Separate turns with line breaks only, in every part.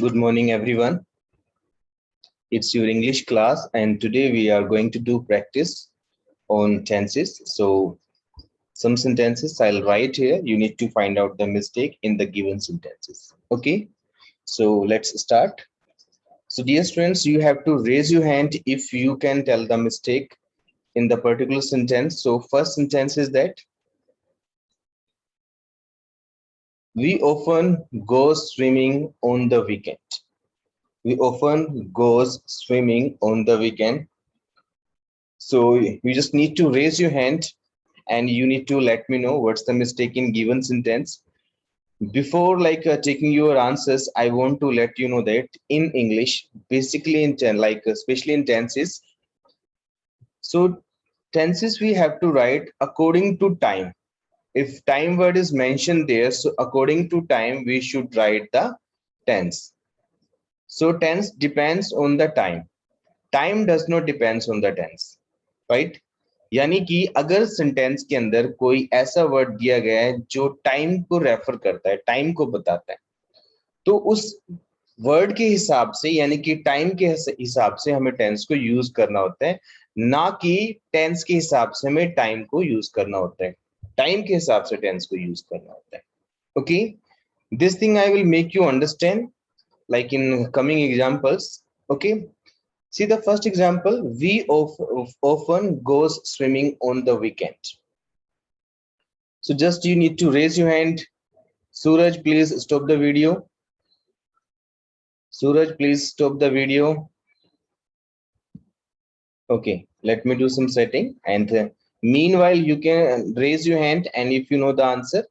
Good morning, everyone. It's your English class, and today we are going to do practice on tenses. So, some sentences I'll write here. You need to find out the mistake in the given sentences. Okay, so let's start. So, dear students, you have to raise your hand if you can tell the mistake in the particular sentence. So, first sentence is that we often go swimming on the weekend. We often goes swimming on the weekend. So you just need to raise your hand and you need to let me know what's the mistake in given sentence. Before taking your answers, I want to let you know that in English, basically in especially in tenses, so tenses we have to write according to time. If time word is mentioned there, so according to time we should write the tense. So tense depends on the time. Time does not depends on the tense, right? यानी कि अगर sentence के अंदर कोई ऐसा word दिया गया है जो टाइम को रेफर करता है, टाइम को बताता है, तो उस वर्ड के हिसाब से यानी कि टाइम के हिसाब से हमें टेंस को यूज करना होता है, ना कि टेंस के हिसाब से हमें टाइम को यूज करना होता है। टाइम के हिसाब से टेंस को यूज करना होता है। Okay, this thing I will make you understand like in coming examples. Okay, see the first example, we often goes swimming on the weekend. So just you need to raise your hand. Suraj, please stop the video. Suraj, please stop the video. Okay, let me do some setting, and meanwhile you can raise your hand, and if you know the answer,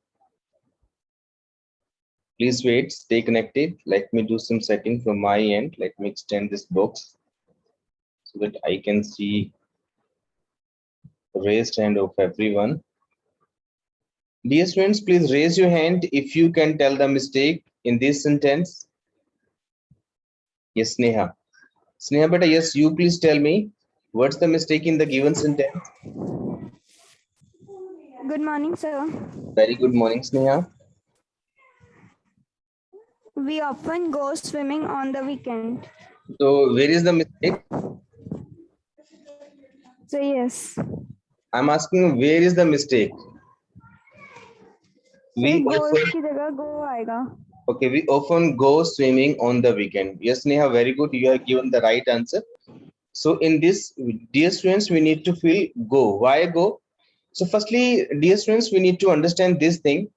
please wait, stay connected. Let me do some setting from my end. Let me extend this box so that I can see raised hand of everyone. Dear students, please raise your hand if you can tell the mistake in this sentence. Yes, Sneha. Sneha, beta, yes, you please tell me what's the mistake in the given sentence.
Good morning, sir.
Very good morning, Sneha.
We often go swimming on the weekend.
So, where is the mistake?
So yes.
I'm asking where is the mistake?
Sir,
We
goes
often,
की जगह go आएगा.
okay, we often go swimming on the weekend. Yes, Sneha, very good. You have given the right answer. So, in this, dear students, we need to feel go. Why go? So, firstly, dear students, we need to understand this thing.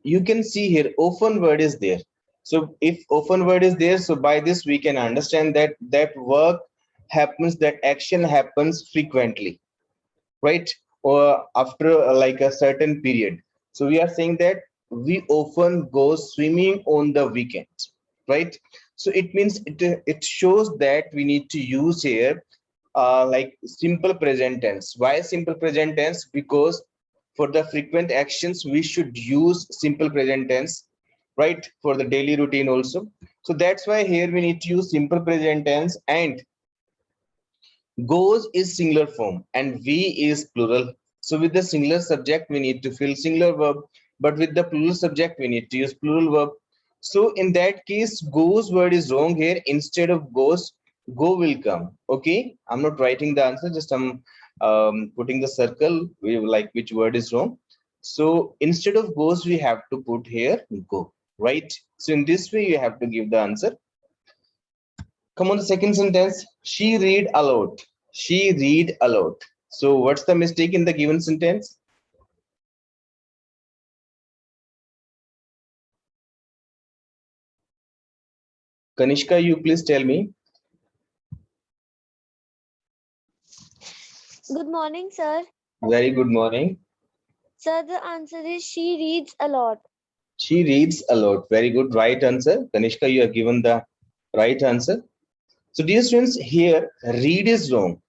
You can see here often word is there. So if often word is there, so by this we can understand that that work happens, that action happens frequently, right? Or after like a certain period. So we are saying that we often go swimming on the weekend, right? So it means it shows that we need to use here like simple present tense. Why simple present tense? Because for the frequent actions we should use simple present tense, right? For the daily routine also. So that's why here we need to use simple present tense, and goes is singular form and we is plural. So with the singular subject we need to fill singular verb, but with the plural subject we need to use plural verb. So in that case goes word is wrong here. Instead of goes, go will come. Okay, I'm not writing the answer, just I'm putting the circle like which word is wrong. So instead of goes we have to put here go, right? So in this way you have to give the answer. Come on, the second sentence. She read a lot. She read a lot. So what's the mistake in the given sentence? Kanishka, you please tell me.
Good morning, sir.
Very good morning.
Sir, the answer is she reads a lot.
She reads a lot. Very good. Right answer. Kanishka, you have given the right answer. So dear students, here read is wrong.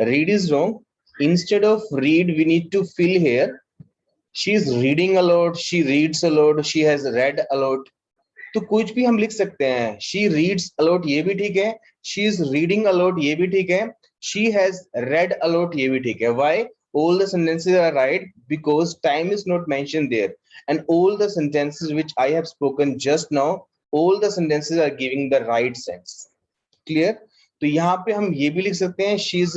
Read is wrong. Instead of read, we need to fill here. She is reading a lot. She reads a lot. She has read a lot. तो कुछ भी हम लिख सकते हैं. She reads a lot, ये भी ठीक है. She is reading a lot, ये भी ठीक है. She has read a lot, ये भी ठीक है. Why? All the sentences are right because time is not mentioned there, and all the sentences which I have spoken just now all the sentences are giving the right sense. Clear? तो यहाँ पे हम ये भी लिख सकते हैं she is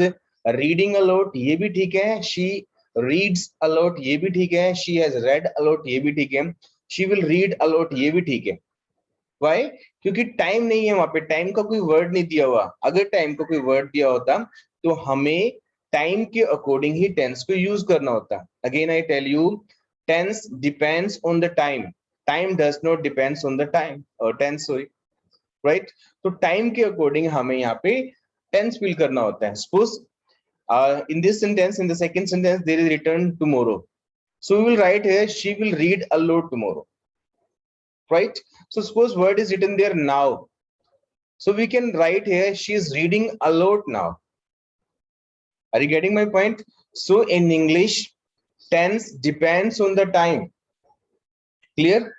reading a lot, ये भी ठीक है. she reads a lot, ये भी ठीक है. she has read a lot, ये भी ठीक है. she will read a lot, ये भी ठीक है. Why? क्योंकि टाइम नहीं है वहां पे, टाइम का कोई वर्ड नहीं दिया हुआ. अगर टाइम का कोई वर्ड दिया होता तो हमें टाइम के अकॉर्डिंग ही टेंस को यूज करना होता. Again I tell you, tense depends on the time, time does not depends on the time और टेंस, सॉरी, राइट. तो टाइम के अकॉर्डिंग हमें यहाँ पे टेंस फिल करना होता है. Suppose in this sentence, in the second sentence, there is written tomorrow, so we will write here she will read a lot tomorrow, right? So suppose word is written there now, so we can write here she is reading a lot now. Are you getting my point? So in English, tense depends on the time. Clear?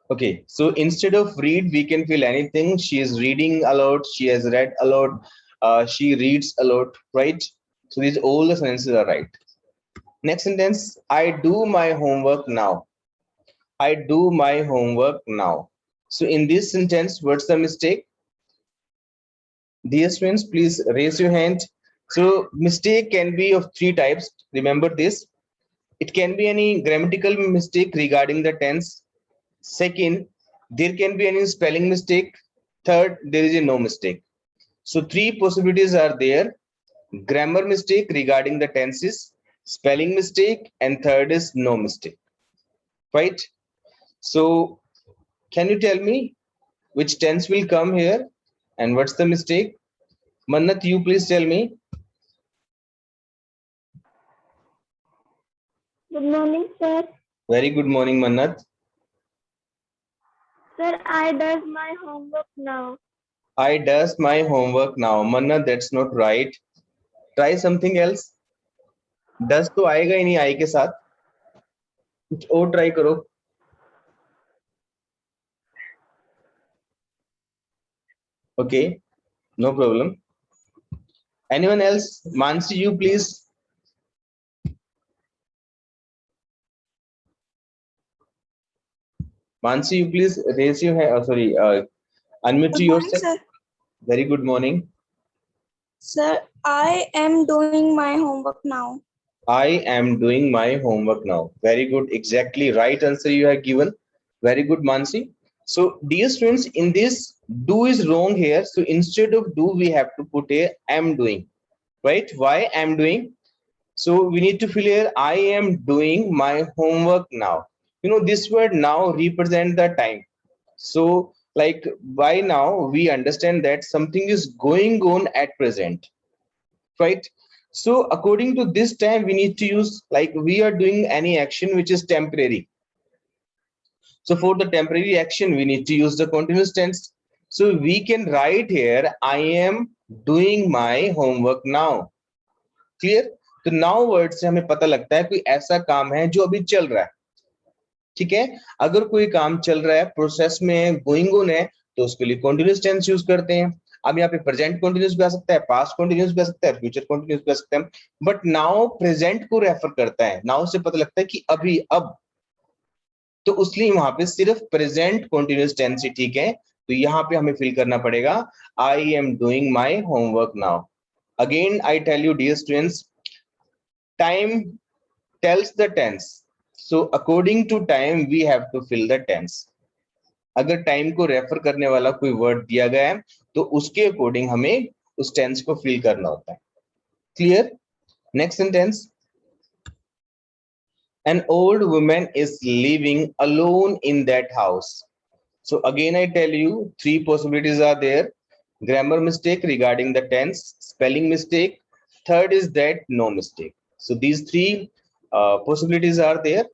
Okay, so instead of read we can fill anything. She is reading a lot, she has read a lot, she reads a lot, right? So these all the sentences are right. Next sentence, I do my homework now. I do my homework now. So in this sentence, what's the mistake? Dear students, please raise your hand. So mistake can be of three types. Remember this. It can be any grammatical mistake regarding the tense. Second, there can be any spelling mistake. Third, there is a no mistake. So three possibilities are there. Grammar mistake regarding the tenses, spelling mistake, and third is no mistake, right? So can you tell me which tense will come here and what's the mistake? Mannat, you please tell me.
Good morning, sir.
Very good morning, Mannat.
Sir, I does my homework now.
I does my homework now. Mannat, that's not right. Try something else. Does तो आएगा ही नहीं आई के साथ. कुछ और try करो. Okay, no problem. Anyone else? Mansi, you please. Mansi, you please raise your hand. Sorry, unmute
Good morning,
yourself.
sir.
Very good morning.
Sir, I am doing my homework now.
I am doing my homework now. Very good. Exactly right answer you have given. Very good, Mansi. So, dear students, in this, do is wrong here. So, instead of do, we have to put a am doing. Right? Why am doing? So, we need to fill here I am doing my homework now. You know, this word now represents the time. So, like by now, we understand that something is going on at present. Right? So according to this time, we need to use like we are doing any action which is temporary. So for the temporary action, we need to use the continuous tense. So we can write here, I am doing my homework now. Clear? तो now word से हमें पता लगता है कोई ऐसा काम है जो अभी चल रहा है. ठीक है? अगर कोई काम चल रहा है, प्रोसेस में गोइंग ऑन है, तो उसके लिए continuous tense यूज करते हैं. अब यहाँ पे प्रेजेंट कॉन्टिन्यूस भी आ सकता है, पास्ट कॉन्टिन्यूस भी आ सकता है, फ्यूचर कॉन्टिन्यूस भी आ सकता है, बट नाउ प्रेजेंट को रेफर करता है. नाउ से पता लगता है कि अभी, अब, तो उसलिए वहां पे सिर्फ प्रेजेंट कॉन्टिन्यूस टेंस ही ठीक है. तो यहाँ पे हमें फिल करना पड़ेगा I am doing my homework now. Again I tell you dear students, time tells the tense, so according to time we have to fill the tense. अगर टाइम को रेफर करने वाला कोई वर्ड दिया गया है तो उसके अकॉर्डिंग हमें उस टेंस को फिल करना होता है. Clear? Next sentence, an old woman is living alone in that house. So again I tell you three possibilities are there. Grammar mistake regarding the tense, spelling mistake, third is that no mistake. So these three possibilities are there.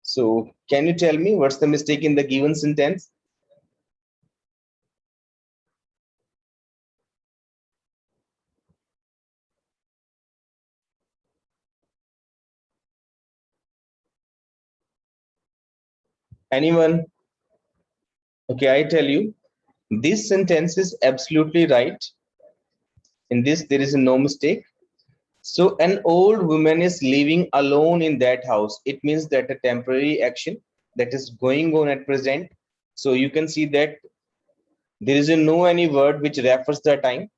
So can you tell me what's the mistake in the given sentence? Anyone? Okay, I tell you, this sentence is absolutely right. In this, there is no mistake. So an old woman is living alone in that house. It means that a temporary action that is going on at present. So you can see that there is no any word which refers the time.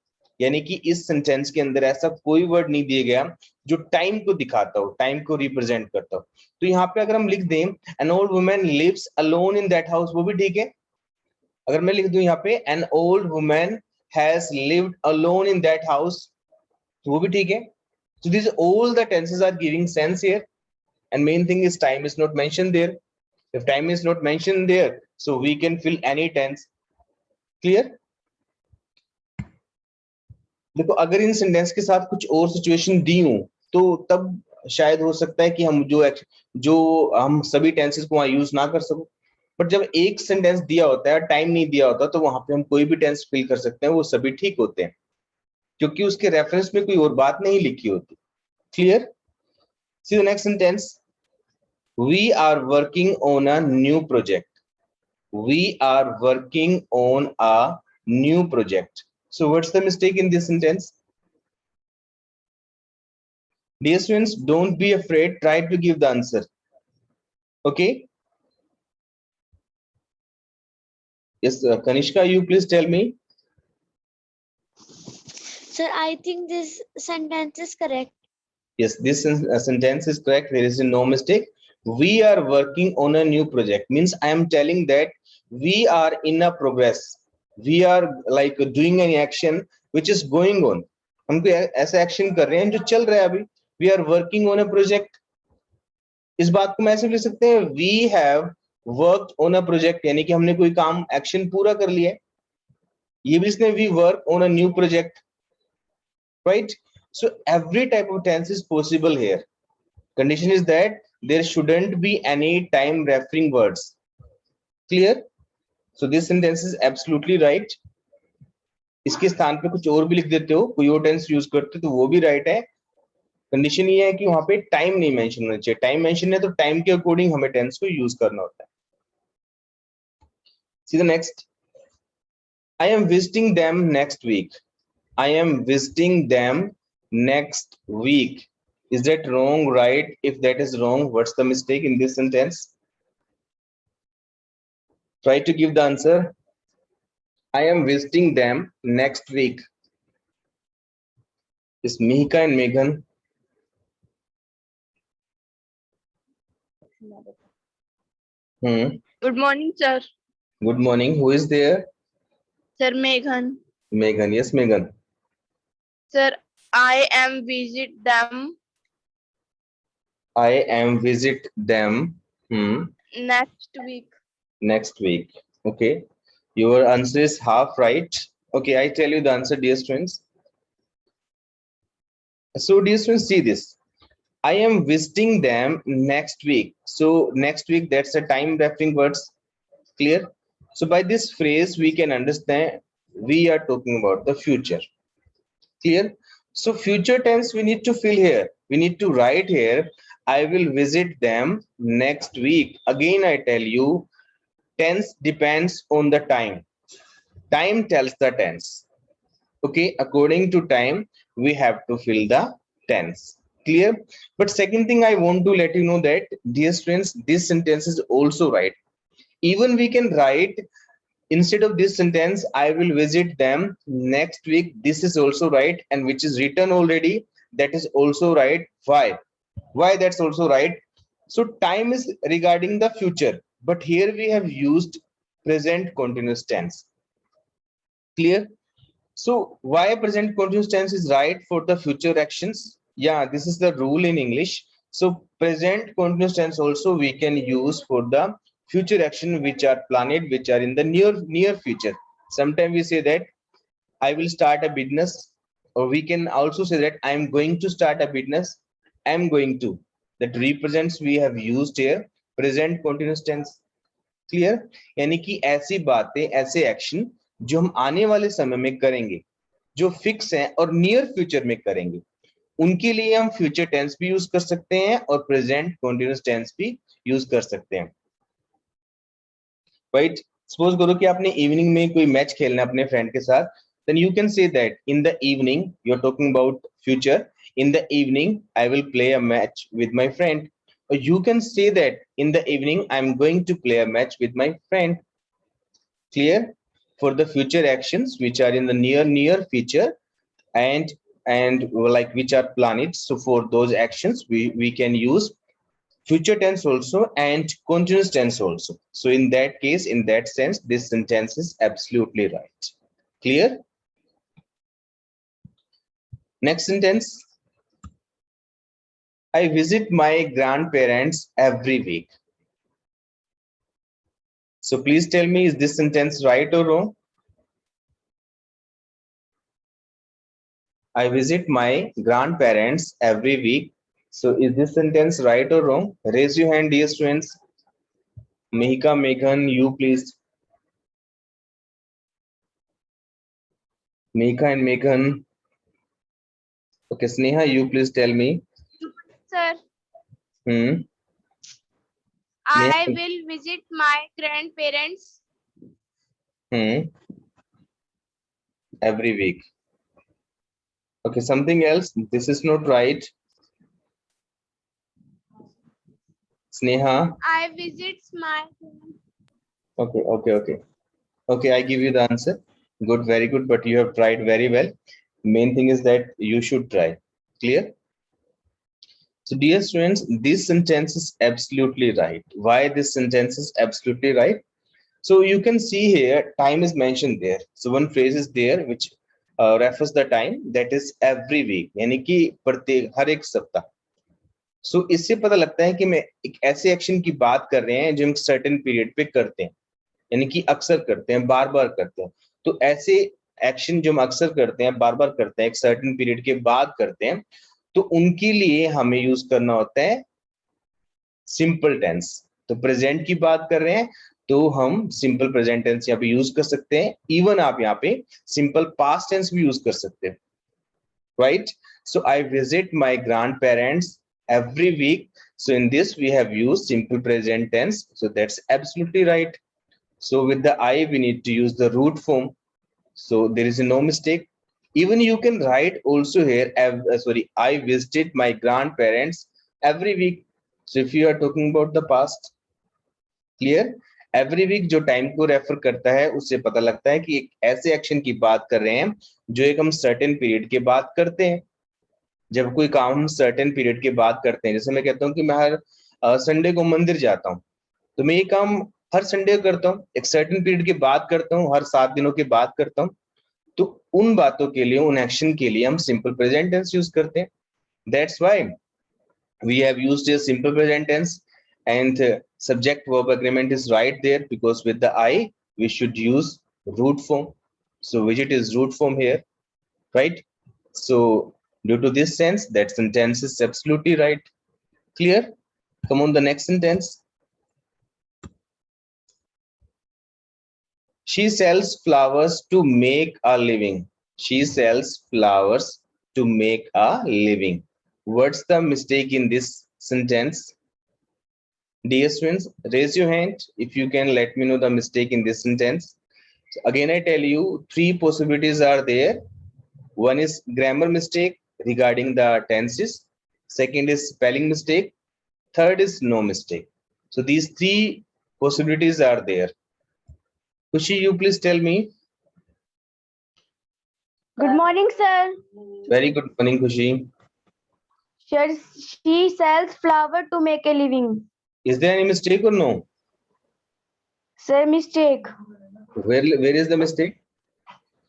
यानी कि इस sentence के अंदर ऐसा कोई word नहीं दिया गया जो टाइम को दिखाता हो, टाइम को रिप्रेजेंट करता हो. तो यहाँ पे अगर हम लिख दें an old woman lives alone in that house, वो भी ठीक है. अगर मैं लिख दूं यहाँ पे N old woman has lived alone in that house, तो वो भी ठीक है. So these all the tenses are giving sense here, and main thing is time is not mentioned there. If time is not mentioned there, so we can fill any tense. Clear? देखो अगर इन sentence के साथ कुछ और situation दी हूं तो तब शायद हो सकता है कि हम जो हम सभी टेंसेस को वहां यूज ना कर सको. बट जब एक सेंटेंस दिया होता है, टाइम नहीं दिया होता, तो वहां पे हम कोई भी टेंस फिल कर सकते हैं, वो सभी ठीक होते हैं क्योंकि उसके रेफरेंस में कोई और बात नहीं लिखी होती. Clear? See the next sentence. We are working on a new project. We are working on a new project. So what's the mistake in this sentence? Dear students, don't be afraid. Try to give the answer. Okay. Yes, Kanishka, you please tell me.
Sir, I think this sentence is correct.
Yes, this sentence is correct. There is no mistake. We are working on a new project. Means I am telling that we are in a progress. We are like doing an action which is going on. हम कोई ऐसा action कर रहे हैं जो चल रहा है अभी. We are working on a project. इस बात को मैं ऐसे लिख सकते हैं we have worked on a project, यानी कि हमने कोई काम एक्शन पूरा कर लिया है. ये भी इसने we work on a new project, right? So every type of tense is possible here. Condition is that there shouldn't be any time referring words. Clear? So this sentence is absolutely right. इसके स्थान पे कुछ और भी लिख देते हो, कोई और टेंस यूज करते हो तो वो भी राइट है. कंडीशन ये है कि वहां पे टाइम नहीं मेंशन होना चाहिए. टाइम मेंशन है तो टाइम के अकॉर्डिंग हमें टेंस को यूज करना होता है. See the next. I am visiting them next week. I am visiting them next week. Is that wrong, right? If that is wrong, what's the mistake in this sentence? Try to give the answer. I am visiting them next week. Is Mihika and Meghan?
Good morning, sir.
Good morning. Who is there?
Sir, Meghan.
Meghan. Yes, Meghan.
Sir, I am visit them
I am visit them
next week.
next week. Okay. Your answer is half right. Okay, I tell you the answer, dear students. So, dear students, see this. I am visiting them next week. So, next week, that's a time referring words. Clear? So, by this phrase, we can understand we are talking about the future. Clear? So, future tense we need to fill here. We need to write here, I will visit them next week. Again, I tell you, tense depends on the time. Time tells the tense. Okay, according to time, we have to fill the tense. Clear? But second thing I want to let you know that, dear students, this sentence is also right. Even we can write instead of this sentence, I will visit them next week. This is also right, and which is written already. That is also right. Why? Why that's also right? So time is regarding the future, but here we have used present continuous tense. Clear? So why present continuous tense is right for the future actions? Yeah, this is the rule in English. So present continuous tense also we can use for the future action which are planned, which are in the near future. Sometimes we say that I will start a business, or we can also say that I am going to start a business. I am going to. That represents we have used here present continuous tense. Clear? यानी कि ऐसी बातें, ऐसे action जो हम आने वाले समय में करेंगे, जो फिक्स हैं और नियर फ्यूचर में करेंगे, उनके लिए हम फ्यूचर टेंस भी यूज कर सकते हैं और प्रेजेंट कंटीन्यूअस टेंस भी यूज कर सकते हैं. राइट? सपोज करो कि आपने इवनिंग में कोई मैच खेलना है अपने फ्रेंड के साथ, then you can say that in the evening, you're talking about future, in the evening I will play a match with my friend. Or you can say that in the evening I'm going to play a match with my friend. Clear? For the future actions which are in the near future and like which are planned, so for those actions we can use future tense also and continuous tense also. So in that case, in that sense, this sentence is absolutely right. Clear? Next sentence. I visit my grandparents every week. So please tell me, is this sentence right or wrong? I visit my grandparents every week. So is this sentence right or wrong? Raise your hand, dear students. Mihika, Meghan, you please. Mihika and Meghan. Okay, Sneha, you please tell me.
Sir,
Hmm.
I
Neha.
will visit my grandparents.
Every week. Okay, something else. This is not right. Sneha.
I visit my.
Okay. Okay, I give you the answer. Good, very good, but you have tried very well. Main thing is that you should try. Clear? So dear students, this sentence is absolutely right. Why this sentence is absolutely right? So you can see here, time is mentioned there. So one phrase is there which refers the time, that is every week, यानी कि प्रत्येक हर एक सप्ताह. So इससे पता लगता है कि मैं एक ऐसे एक्शन की बात कर रहे हैं जो हम सर्टेन पीरियड पे करते हैं, यानी कि अक्सर करते हैं, बार बार करते हैं. तो ऐसे एक्शन जो हम अक्सर करते हैं, बार बार करते हैं, एक सर्टेन पीरियड के बाद करते हैं, तो उनके लिए हमें यूज करना होता है सिंपल टेंस. तो प्रेजेंट की बात कर रहे हैं तो हम सिंपल प्रेजेंट टेंस यहाँ पे यूज कर सकते हैं. इवन आप यहाँ पे सिंपल पास्ट टेंस भी यूज कर सकते हैं. Right? So I visit my grand parents every week. So in this we have used simple present tense. So that's absolutely right. So with the I we need to use the root form. So there is no mistake. Even you can write also here, I visited my grandparents every week. So if you are talking about the past, clear? Every week जो time को refer करता है उससे पता लगता है कि एक ऐसे एक्शन की बात कर रहे हैं जो एक हम सर्टेन पीरियड के बाद करते हैं. जब कोई काम हम सर्टेन पीरियड के बाद करते हैं, जैसे मैं कहता हूँ कि मैं हर संडे को मंदिर जाता हूँ, तो मैं ये काम हर संडे करता हूँ, एक सर्टेन पीरियड के बाद करता हूँ, हर 7 दिनों के बाद करता हूँ. तो उन बातों के लिए, उन एक्शन के लिए हम सिंपल प्रेजेंट टेंस यूज करते हैं. That's why we have used a simple present tense, and subject verb agreement is right there, because with the I we should use root form. So visit is root form here, right? So due to this sense, that sentence is absolutely right. Clear? Come on, the next sentence. She sells flowers to make a living. She sells flowers to make a living. What's the mistake in this sentence? Dear students, raise your hand if you can let me know the mistake in this sentence. So again, I tell you, 3 possibilities are there. One is grammar mistake regarding the tenses. Second is spelling mistake. Third is no mistake. So these 3 possibilities are there. Kushi, you please tell me.
Good morning, sir.
Very good morning, Kushi.
She sells flower to make a living.
Is there any mistake or no?
Sir, mistake.
Where is the mistake?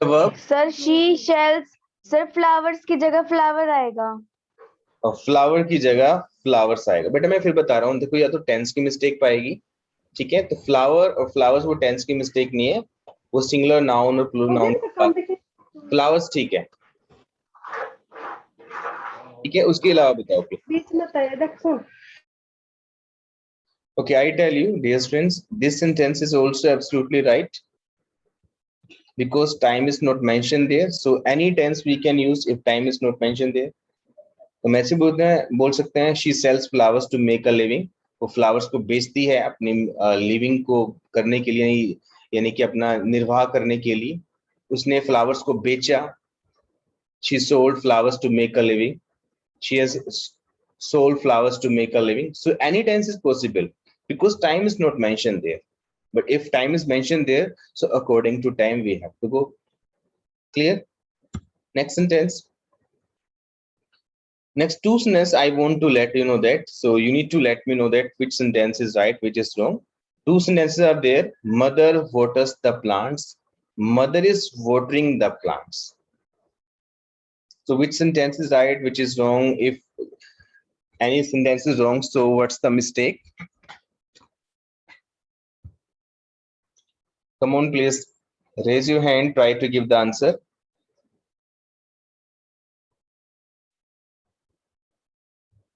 The verb?
Sir, she sells. Sir, flowers की जगह flower आएगा.
और flower की जगह flowers आएगा. बेटा मैं फिर बता रहा हूँ, देखो या तो टेंस की मिस्टेक पाएगी, ठीक है? तो फ्लावर और फ्लावर्स वो टेंस की मिस्टेक नहीं है, वो सिंगुलर नाउन और प्लूरल नाउन. फ्लावर्स ठीक है, ठीक है. उसके अलावा बताओ. Okay, I tell you, dear students, this sentence is also absolutely right, because time is not mentioned there. So any tense we can use if time is not mentioned there. तो मैं ऐसे बोल सकते हैं she sells flowers to make a living. वो flowers को बेचती है अपनी लिविंग को करने के लिए, यानी कि अपना निर्वाह करने के लिए उसने फ्लावर्स को बेचा. She sold flowers to make a living. She has sold flowers to make a living. So any tense is possible because time is not mentioned there. But if time is mentioned there, so according to time we have to go. Clear? Next sentence. Next two sentences I want to let you know that. So you need to let me know that which sentence is right, which is wrong. Two sentences are there. Mother waters the plants. Mother is watering the plants. So which sentence is right, which is wrong? If any sentence is wrong, so what's the mistake? Come on, please raise your hand. Try to give the answer.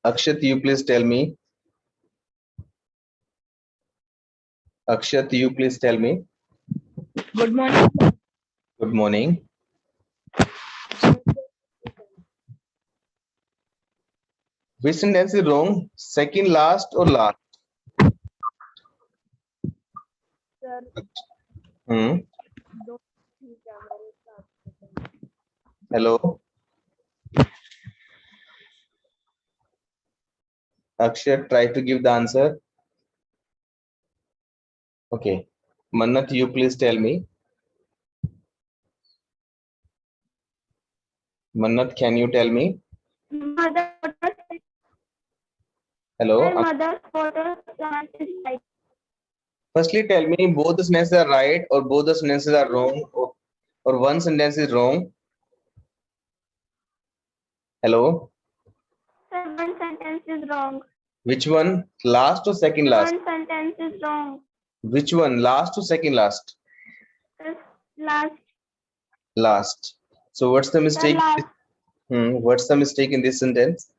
Akshat, you please tell me. Akshat, you please tell me.
Good morning.
Good morning. Which sentence is wrong? Second last or last?
Sir,
Hmm. Hello. Akshat, try to give the answer. Okay. Mannat, you please tell me. Mannat, can you tell me?
mother,
Hello.
mother water plant is right.
Firstly, tell me both the sentences are right or both the sentences are wrong, or one sentence is wrong. Hello.
Sir, one sentence is wrong.
Which one? Last or second last?
One sentence is wrong.
Which one? Last or second last?
Sir, last.
Last. So what's the
Sir,
mistake?
last.
What's the mistake in this sentence?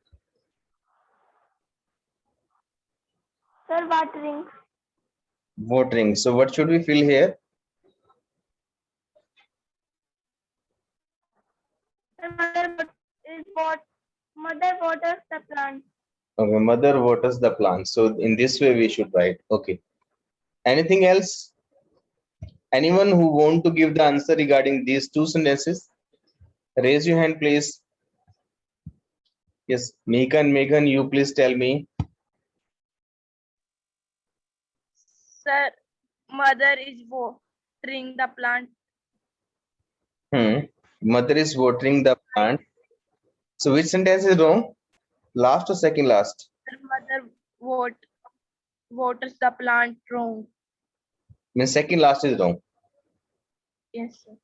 Sir, watering.
Watering. So what should we fill here?
Sir, mother waters the plant.
Okay, mother waters the plant. So in this way we should write. Okay. Anything else? Anyone who want to give the answer regarding these two sentences? Raise your hand, please. Yes, Mika and Megan, you please tell me.
Sir, mother is watering the plant.
Mother is watering the plant. So which sentence is wrong? Last or second last?
Sir, mother waters the plant wrong.
Means second last is wrong.
Yes, sir.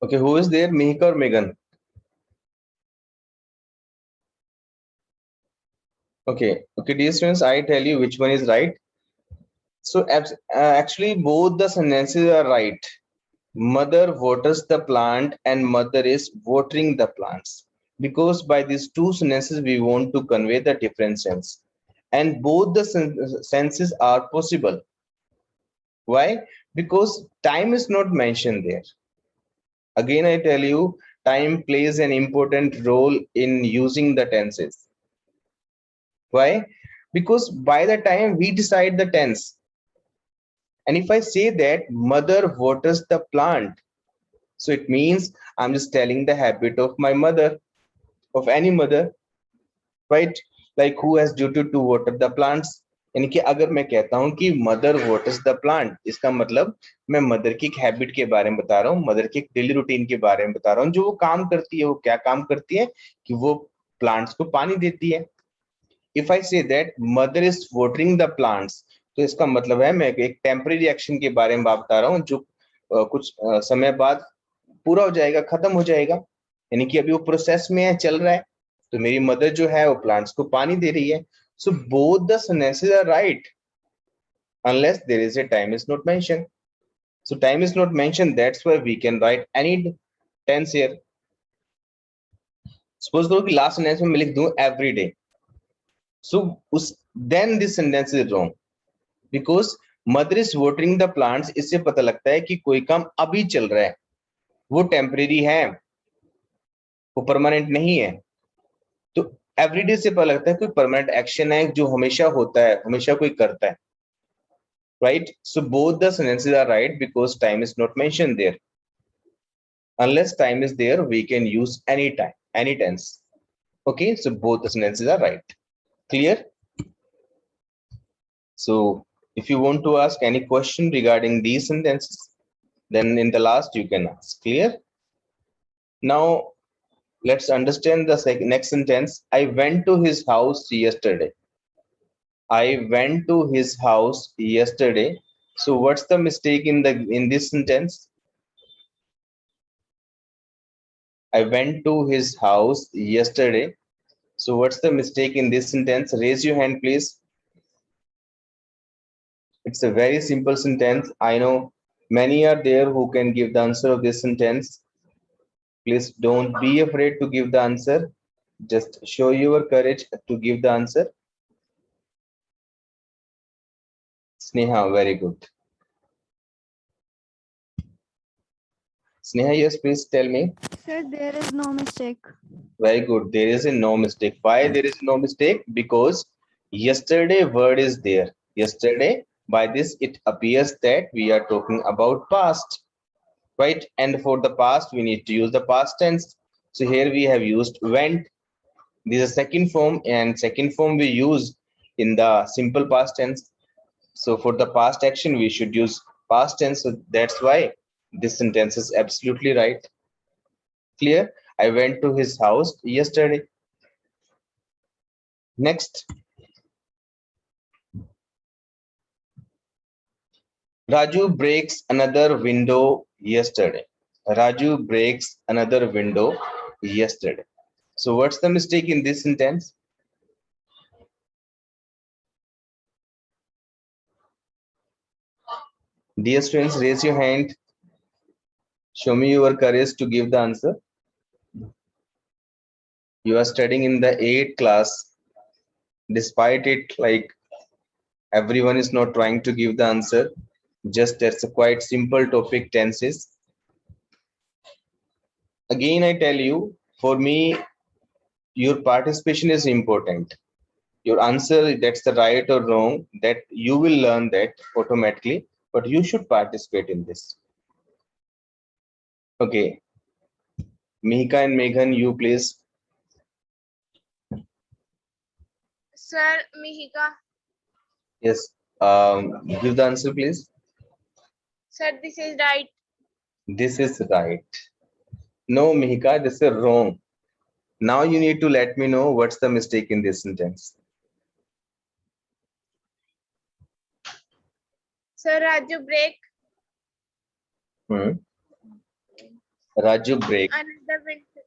Okay, who is there? Mika or Megan? Okay, dear students, I tell you which one is right. So actually both the sentences are right. Mother waters the plant and mother is watering the plants. Because by these two sentences we want to convey the different sense. And both the senses are possible. Why? Because time is not mentioned there. Again, I tell you, time plays an important role in using the tenses. Why? Because by the time we decide the tense, and if I say that mother waters the plant, so it means I'm just telling the habit of my mother, of any mother, right? Like who has duty to water the plants. यानी कि अगर मैं कहता हूं कि mother waters the plant, इसका मतलब मैं मदर की एक हैबिट के बारे में बता रहा हूँ, मदर की एक डेली रूटीन के बारे में बता रहा हूँ, जो वो काम करती है। वो क्या काम करती है कि वो प्लांट्स को पानी देती है। If I say that mother is watering the plants, तो इसका मतलब है मैं एक टेम्परेरी एक्शन के बारे में बात बता रहा हूँ, जो कुछ समय बाद पूरा हो जाएगा, खत्म हो जाएगा, यानी कि अभी वो प्रोसेस में है, चल रहा है। तो मेरी मदर जो है वो प्लांट्स को पानी दे रही है। So both the sentences are right unless there is a time is not mentioned. So time is not mentioned, that's why we can write any tense here. Suppose करो कि last sentence में मैं लिख दूं every day, so then this sentence is wrong because mother is watering the plants, इससे पता लगता है कि कोई काम अभी चल रहा है, वो टेम्परेरी है, वो परमानेंट नहीं है। तो एवरीडे से पता लगता है कोई परमानेंट एक्शन है जो हमेशा होता है, हमेशा कोई करता है, right? So both the sentences are right because time is not mentioned there. Unless time is there, we can use any time, any tense. Okay, so both the sentences are right. Clear? So If you want to ask any question regarding these sentences, then in the last you can ask. Clear? Now let's understand the next sentence. I went to his house yesterday. I went to his house yesterday. So what's the mistake in this sentence? I went to his house yesterday. So what's the mistake in this sentence? Raise your hand, please. It's a very simple sentence. I know many are there who can give the answer of this sentence. Please don't be afraid to give the answer. Just show your courage to give the answer. Sneha, very good. Sneha, yes, please tell me.
Sir, there is no mistake.
Very good. There is a no mistake. Why there is no mistake? Because yesterday word is there. Yesterday, by this it appears that we are talking about past, right? And for the past, we need to use the past tense. So here we have used went. This is second form, and second form we use in the simple past tense. So for the past action, we should use past tense. So that's why this sentence is absolutely right. Clear? I went to his house yesterday. Next. Raju breaks another window yesterday. Raju breaks another window yesterday. So what's the mistake in this sentence? Dear students, raise your hand. Show me your courage to give the answer. You are studying in the 8th class. Despite it, like everyone is not trying to give the answer. Just that's a quite simple topic, tenses. Again, I tell you, for me, your participation is important. Your answer, that's the right or wrong, that you will learn that automatically, but you should participate in this. Okay. Mihika and Meghan, you please.
Sir, Mihika.
Yes. Give the answer, please.
Sir, this is right.
This is right. No, Mihika, this is wrong. Now you need to let me know what's the mistake in this sentence.
Sir, Raju break
Raju break.
another window.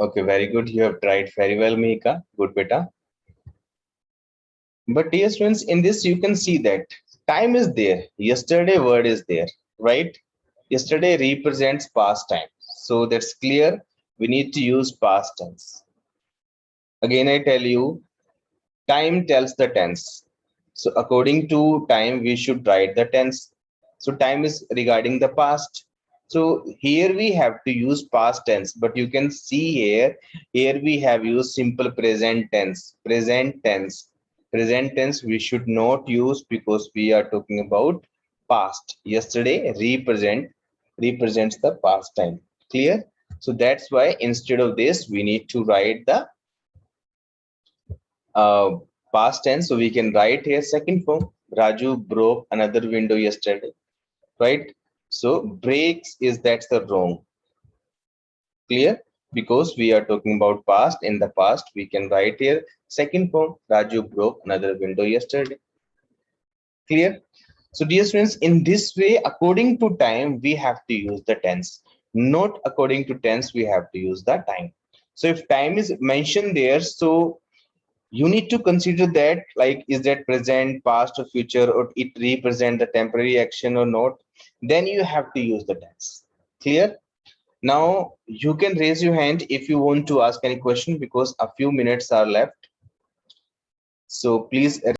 Okay, very good. You have tried very well, Mihika. Good, beta. But dear students, in this you can see that time is there. Yesterday word is there, right? Yesterday represents past time. So that's clear. We need to use past tense. Again, I tell you, time tells the tense. So according to time, we should write the tense. So time is regarding the past. So here we have to use past tense, but you can see here we have used simple present tense. Present tense we should not use because we are talking about past. Yesterday represents the past time. Clear? So that's why instead of this, we need to write the past tense. So we can write here second form. Raju broke another window yesterday, right? So breaks is that's the wrong. Clear? Because we are talking about past. In the past, we can write here second form. Raju broke another window yesterday. Clear? So dear students, in this way, according to time, we have to use the tense. Not according to tense, we have to use the time. So if time is mentioned there, so you need to consider that, like, is that present, past, or future, or it represent the temporary action or not? Then you have to use the tense. Clear? Now you can raise your hand if you want to ask any question because a few minutes are left. So please